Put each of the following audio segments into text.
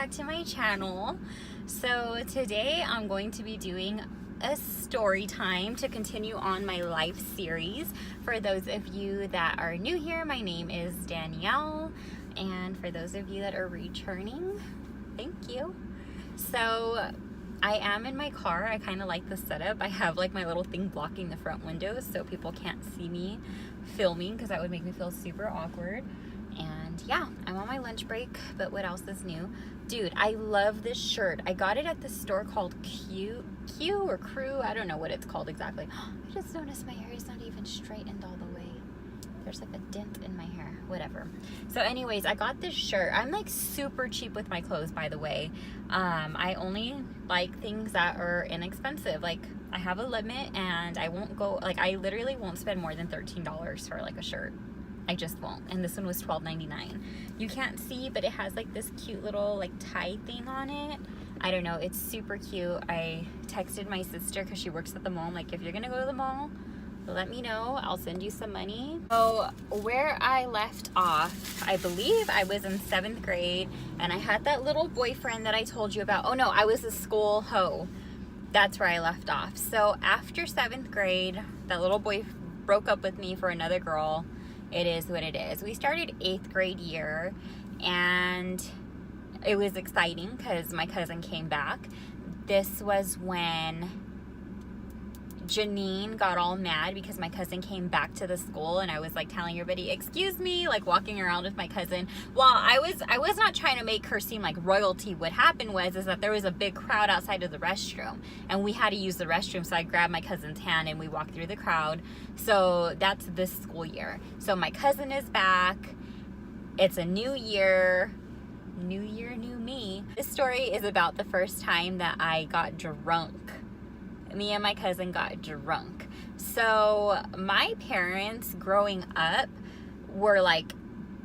back to my channel. So today I'm going to be doing a story time to continue on my life series. For those of you that are new here, my name is Danielle, and for those of you that are returning, thank you. So I am in my car. I kind of like the setup. I have like my little thing blocking the front windows so people can't see me filming, because that would make me feel super awkward. And yeah, I'm on my lunch break, but what else is new? Dude, I love this shirt. I got it at the store called Q or Crew. I don't know what it's called exactly. I just noticed my hair is not even straightened all the way. There's like a dent in my hair, whatever. So anyways, I got this shirt. I'm like super cheap with my clothes, by the way. I only like things that are inexpensive. Like I have a limit, and I won't go, like I literally won't spend more than $13 for like a shirt. I just won't. And this one was $12.99. You can't see, but it has like this cute little like tie thing on it. I don't know, it's super cute. I texted my sister because she works at the mall. I'm like, if you're gonna go to the mall, let me know, I'll send you some money. So where I left off, I believe I was in 7th grade, and I had that little boyfriend that I told you about. Oh no, I was a school hoe. That's where I left off. So after 7th grade, that little boy broke up with me for another girl. It is what it is. We started 8th grade year, and it was exciting because my cousin came back. This was when Janine got all mad because my cousin came back to the school, and I was like telling everybody, excuse me, like walking around with my cousin. Well, I was not trying to make her seem like royalty. What happened is that there was a big crowd outside of the restroom, and we had to use the restroom, so I grabbed my cousin's hand and we walked through the crowd. So that's this school year. So my cousin is back. It's a new year. New year, new me. This story is about the first time that I got drunk. Me and my cousin got drunk. So my parents growing up were like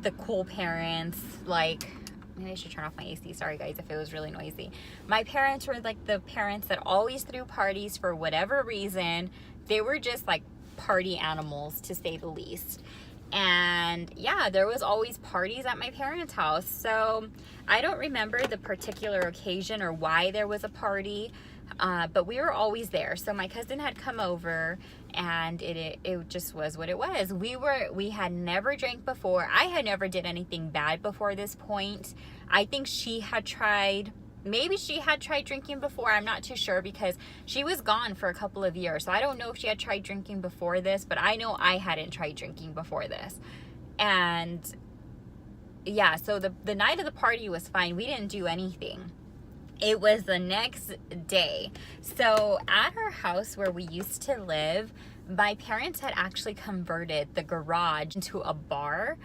the cool parents. Like, maybe I should turn off my AC. Sorry guys if it was really noisy. My parents were like the parents that always threw parties for whatever reason. They were just like party animals, to say the least. And yeah, there was always parties at my parents' house. So I don't remember the particular occasion or why there was a party. But we were always there. So my cousin had come over, and it just was what it was. We had never drank before. I had never did anything bad before this point. I think she had tried, maybe she had tried drinking before. I'm not too sure because she was gone for a couple of years. So I don't know if she had tried drinking before this, but I know I hadn't tried drinking before this. And yeah, so the night of the party was fine. We didn't do anything. It was the next day. So at our house where we used to live, my parents had actually converted the garage into a bar,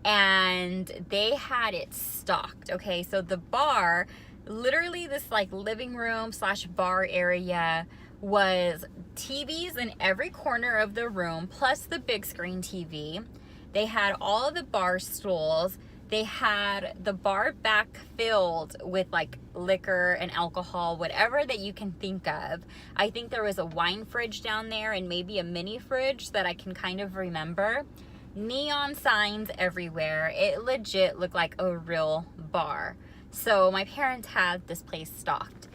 and they had it stocked. Okay, so the bar, literally this like living room / bar area, was TVs in every corner of the room, plus the big screen TV. They had all of the bar stools. They had the bar back filled with like liquor and alcohol, whatever that you can think of. I think there was a wine fridge down there and maybe a mini fridge that I can kind of remember. Neon signs everywhere. It legit looked like a real bar. So my parents had this place stocked.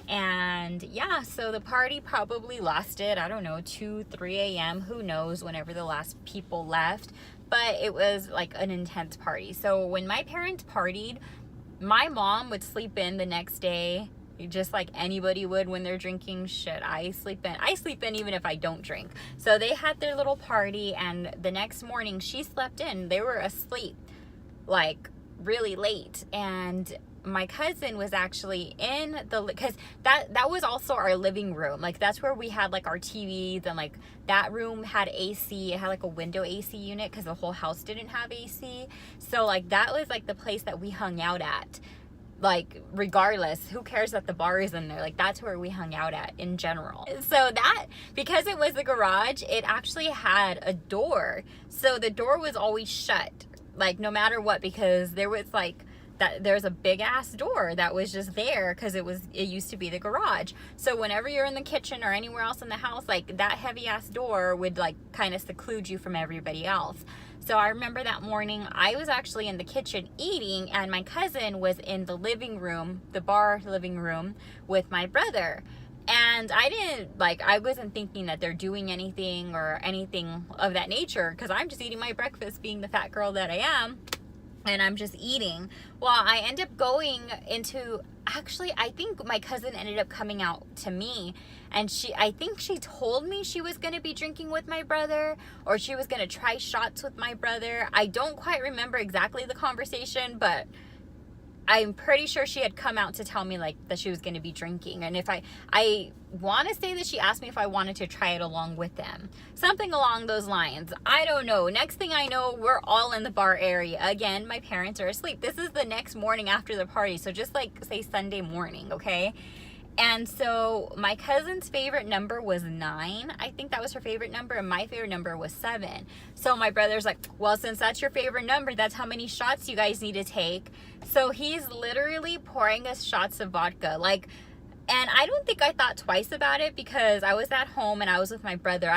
And yeah, so the party probably lasted, I don't know, 2, 3 a.m. Who knows, whenever the last people left. But it was like an intense party. So when my parents partied, my mom would sleep in the next day, just like anybody would when they're drinking. Shit, I sleep in even if I don't drink. So they had their little party, and the next morning she slept in. They were asleep like really late, and my cousin was actually in the, because that was also our living room. Like that's where we had like our TVs, and like that room had AC. It had like a window AC unit because the whole house didn't have AC. So like that was like the place that we hung out at. Like regardless, who cares that the bar is in there? Like that's where we hung out at in general. So that, because it was a garage, it actually had a door. So the door was always shut, like no matter what, because there was like that there's a big ass door that was just there because it used to be the garage. So whenever you're in the kitchen or anywhere else in the house, like that heavy ass door would like kind of seclude you from everybody else. So I remember that morning I was actually in the kitchen eating, and my cousin was in the living room, the bar living room, with my brother. And I wasn't thinking that they're doing anything or anything of that nature, because I'm just eating my breakfast, being the fat girl that I am, and I'm just eating. Well, I end up going into, actually, I think my cousin ended up coming out to me, and I think she told me she was going to be drinking with my brother, or she was going to try shots with my brother. I don't quite remember exactly the conversation, but I'm pretty sure she had come out to tell me like that she was going to be drinking. And if I want to say that she asked me if I wanted to try it along with them. Something along those lines. I don't know. Next thing I know, we're all in the bar area. Again, my parents are asleep. This is the next morning after the party. So just like say Sunday morning, okay? And so my cousin's favorite number was 9. I think that was her favorite number, and my favorite number was 7. So my brother's like, well, since that's your favorite number, that's how many shots you guys need to take. So he's literally pouring us shots of vodka. And I don't think I thought twice about it, because I was at home and I was with my brother.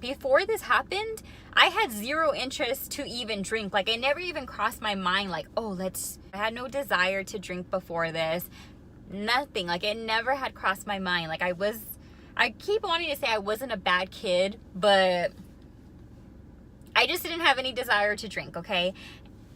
Before this happened, I had zero interest to even drink. Like, it never even crossed my mind, like, I had no desire to drink before this. Nothing. Like, it never had crossed my mind. Like, I keep wanting to say I wasn't a bad kid, but I just didn't have any desire to drink, okay?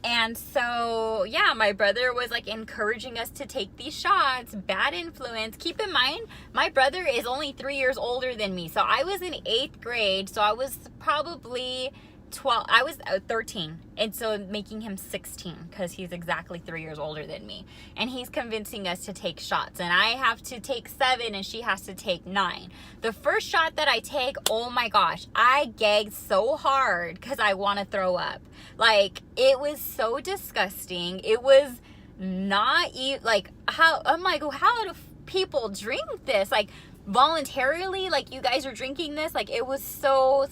And so, yeah, my brother was like encouraging us to take these shots. Bad influence. Keep in mind, my brother is only 3 years older than me. So I was in 8th grade. So I was probably 12. I was 13. And so making him 16, because he's exactly 3 years older than me. And he's convincing us to take shots. And I have to take 7 and she has to take 9. The first shot that I take, oh my gosh, I gagged so hard because I want to throw up. Like, it was so disgusting. It was not how do people drink this? Like, voluntarily, like, you guys are drinking this? Like, it was so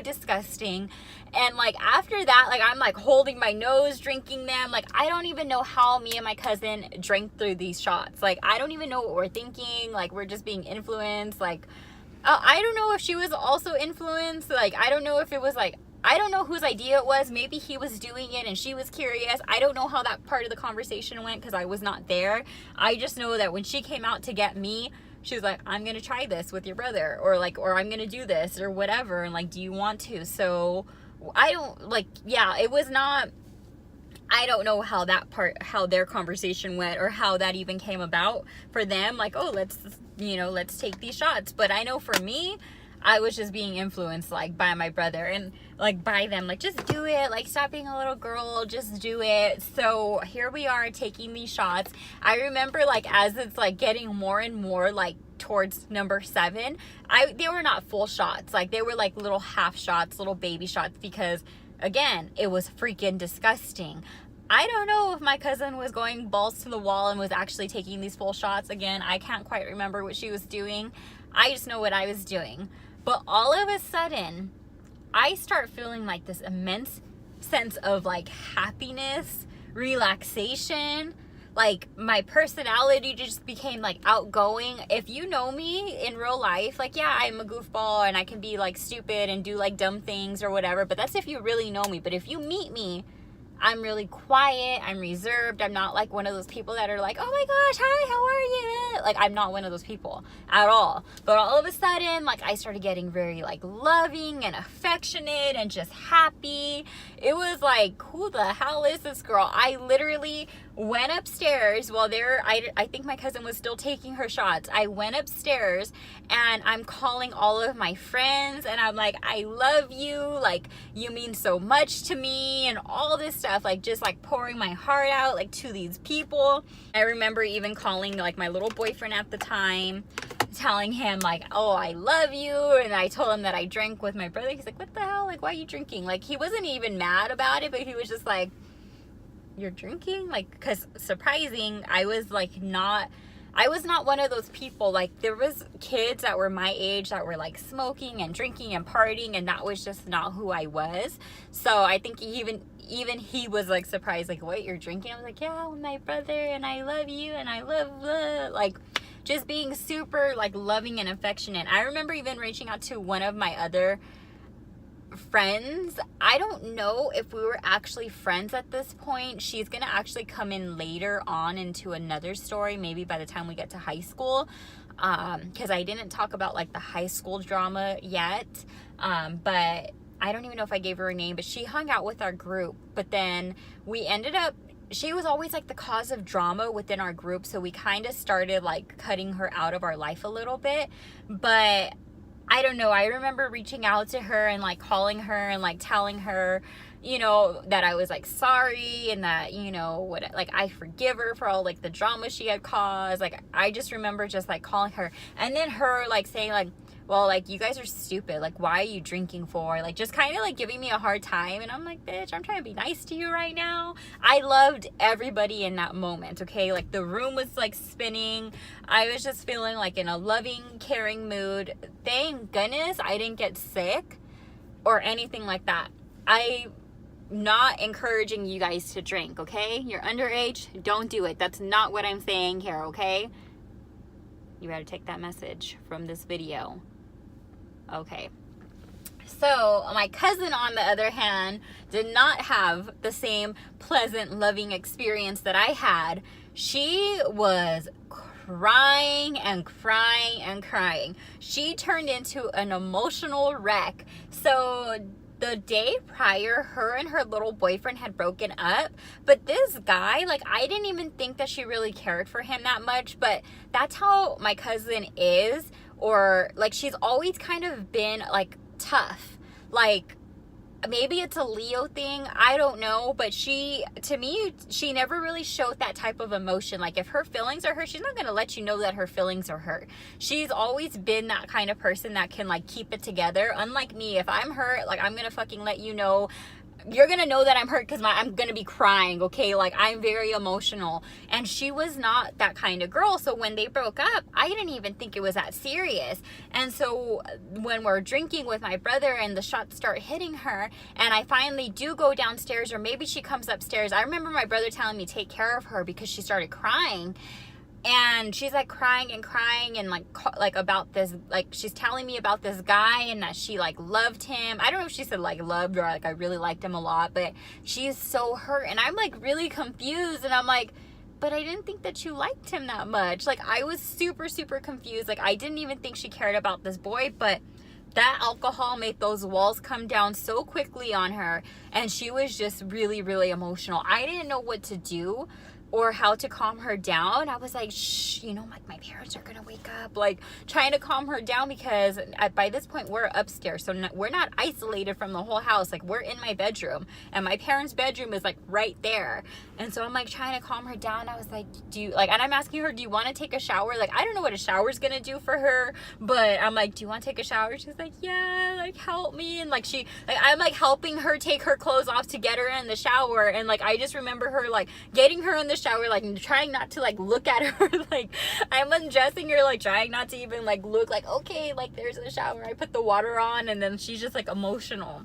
disgusting. And like, after that, like, I'm like holding my nose drinking them. Like, I don't even know how me and my cousin drank through these shots. Like, I don't even know what we're thinking. Like, we're just being influenced. Like, I don't know if she was also influenced. Like, I don't know if it was like, I don't know whose idea it was. Maybe he was doing it and she was curious. I don't know how that part of the conversation went, because I was not there. I just know that when she came out to get me, she was like, I'm going to try this with your brother, or I'm going to do this or whatever. And like, do you want to? So it was not, I don't know how their conversation went, or how that even came about for them. Like, let's take these shots. But I know for me, I was just being influenced, like, by my brother and like by them, like, just do it, like, stop being a little girl, just do it. So here we are taking these shots. I remember, like, as it's like getting more and more like towards number 7, they were not full shots. Like, they were like little half shots, little baby shots, because again, it was freaking disgusting. I don't know if my cousin was going balls to the wall and was actually taking these full shots. Again, I can't quite remember what she was doing. I just know what I was doing. But all of a sudden, I start feeling like this immense sense of like happiness, relaxation. Like, my personality just became like outgoing. If you know me in real life, like, yeah, I'm a goofball and I can be like stupid and do like dumb things or whatever. But that's if you really know me. But if you meet me, I'm really quiet, I'm reserved. I'm not like one of those people that are like, oh my gosh, hi, how are you? Like, I'm not one of those people at all. But all of a sudden, like, I started getting very like loving and affectionate and just happy. It was like, who the hell is this girl? I literally went upstairs while I think my cousin was still taking her shots. I went upstairs and I'm calling all of my friends and I'm like, I love you, like, you mean so much to me, and all this stuff, like, just like pouring my heart out like to these people. I remember even calling like my little boyfriend at the time, telling him like, oh, I love you. And I told him that I drank with my brother. He's like, what the hell, like, why are you drinking? Like, he wasn't even mad about it, but he was just like, you're drinking? Like, because surprising, I was like not I was not one of those people. Like, there was kids that were my age that were like smoking and drinking and partying, and that was just not who I was. So I think even he was like surprised, like, what, you're drinking? I was like, yeah, with my brother, and I love you, and I love like just being super like loving and affectionate. I remember even reaching out to one of my other friends. I don't know if we were actually friends at this point. She's gonna actually come in later on into another story, maybe by the time we get to high school, because I didn't talk about like the high school drama yet, but I don't even know if I gave her a name. But she hung out with our group, but then we ended up, she was always like the cause of drama within our group, so we kind of started like cutting her out of our life a little bit. But I don't know, I remember reaching out to her and like calling her and like telling her, you know, that I was like sorry, and that, you know, what, like, I forgive her for all like the drama she had caused. Like, I just remember just like calling her, and then her like saying like, well, like, you guys are stupid, like, why are you drinking for? Like, just kind of like giving me a hard time. And I'm like, bitch, I'm trying to be nice to you right now. I loved everybody in that moment, okay? Like, the room was like spinning. I was just feeling like in a loving, caring mood. Thank goodness I didn't get sick or anything like that. I'm not encouraging you guys to drink, okay? You're underage, don't do it. That's not what I'm saying here, okay? You better take that message from this video. Okay. So my cousin, on the other hand, did not have the same pleasant, loving experience that I had. She was crying and crying and crying. She turned into an emotional wreck. So the day prior, her and her little boyfriend had broken up, but this guy, like, I didn't even think that she really cared for him that much, but that's how my cousin is. Or like, she's always kind of been like tough. Like, maybe it's a Leo thing, I don't know, but to me, she never really showed that type of emotion. Like, if her feelings are hurt, she's not going to let you know that her feelings are hurt. She's always been that kind of person that can like keep it together. Unlike me, if I'm hurt, like, I'm going to fucking let you know. You're gonna know that I'm hurt because I'm gonna be crying, okay? Like, I'm very emotional. And she was not that kind of girl. So when they broke up, I didn't even think it was that serious. And so when we're drinking with my brother and the shots start hitting her, and I finally do go downstairs, or maybe she comes upstairs, I remember my brother telling me take care of her because she started crying. And she's like crying and like about this, like, she's telling me about this guy and that she like loved him. I don't know if she said like loved or like I really liked him a lot, but she's so hurt. And I'm like really confused, and I'm like, but I didn't think that you liked him that much. Like, I was super, super confused. Like, I didn't even think she cared about this boy, but that alcohol made those walls come down so quickly on her, and she was just really, really emotional. I didn't know what to do or how to calm her down. I was like, shh, you know, like, my parents are gonna wake up, like, trying to calm her down, because by this point we're upstairs, so we're not isolated from the whole house. Like, we're in my bedroom, and my parents' bedroom is like right there. And so I'm like trying to calm her down. I was like, and I'm asking her, do you want to take a shower? Like, I don't know what a shower's gonna do for her, but I'm like, do you want to take a shower? She's like, yeah, like, help me. And like, I'm like helping her take her clothes off to get her in the shower. And like, I just remember her like getting her in the shower, like trying not to like look at her. Like, I'm undressing her, like trying not to even like look, like, okay, like, there's a shower. I put the water on, and then she's just like emotional.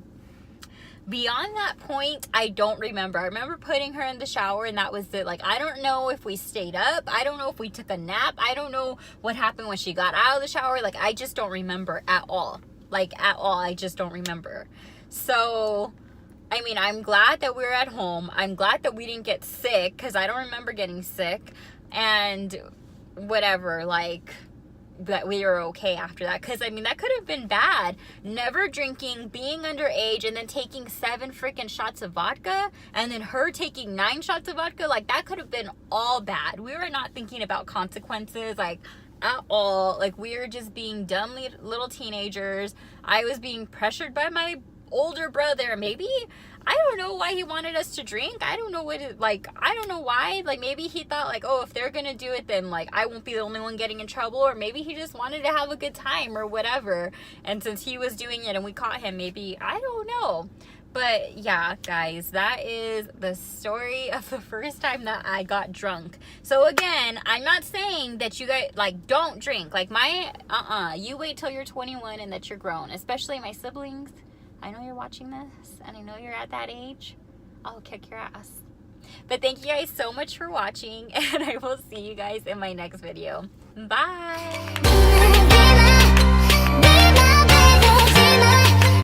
Beyond that point, I don't remember. I remember putting her in the shower, and that was it. Like, I don't know if we stayed up. I don't know if we took a nap. I don't know what happened when she got out of the shower. Like, I just don't remember at all. Like, at all. I just don't remember. So, I mean, I'm glad that we were at home. I'm glad that we didn't get sick, because I don't remember getting sick. And whatever, like, that we were okay after that. Because, I mean, that could have been bad. Never drinking, being underage, and then taking 7 freaking shots of vodka, and then her taking 9 shots of vodka. Like, that could have been all bad. We were not thinking about consequences, like, at all. Like, we were just being dumb little teenagers. I was being pressured by my older brother. Maybe, I don't know why he wanted us to drink. I don't know I don't know why. Like, maybe he thought like, oh, if they're gonna do it, then like I won't be the only one getting in trouble. Or maybe he just wanted to have a good time or whatever. And since he was doing it and we caught him, maybe, I don't know. But yeah, guys, that is the story of the first time that I got drunk. So again, I'm not saying that you guys, like, don't drink. Like, you wait till you're 21 and that you're grown. Especially my siblings. I know you're watching this, and I know you're at that age. I'll kick your ass. But thank you guys so much for watching, and I will see you guys in my next video. Bye!